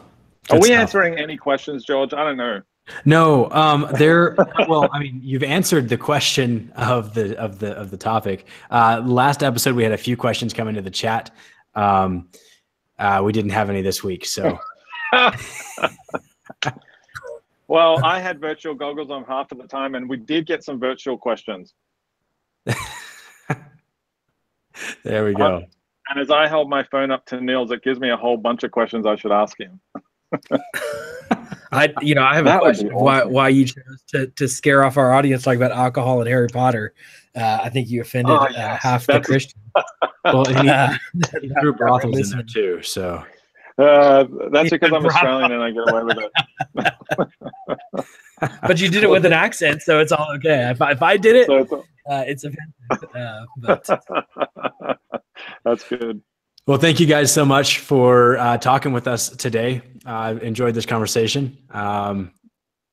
C: Are we answering any questions, George? I don't know.
A: No, well, I mean, you've answered the question of the topic. Last episode, we had a few questions come into the chat. We didn't have any this week, so.
C: Well, I had virtual goggles on half of the time, and we did get some virtual questions.
A: There we go.
C: And as I held my phone up to Nils, it gives me a whole bunch of questions I should ask him.
B: I have a question. Awesome. Why you chose to scare off our audience talking about alcohol and Harry Potter? I think you offended half the Christians.
A: Well, he threw brothels in there too, so.
C: That's because I'm Australian and I get away with it.
B: But you did it with an accent, so it's all okay. If I did it, it's offensive. But.
C: That's good.
A: Well, thank you guys so much for talking with us today. I've enjoyed this conversation.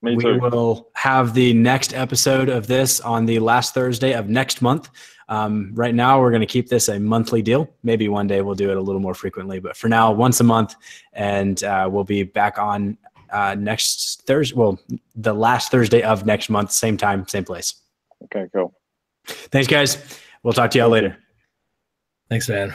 C: Me too.
A: We will have the next episode of this on the last Thursday of next month. Right now, we're going to keep this a monthly deal. Maybe one day we'll do it a little more frequently, but for now, once a month. And we'll be back on next Thursday. Well, the last Thursday of next month, same time, same place.
C: Okay, cool.
A: Thanks, guys. We'll talk to y'all later.
B: Thanks, man.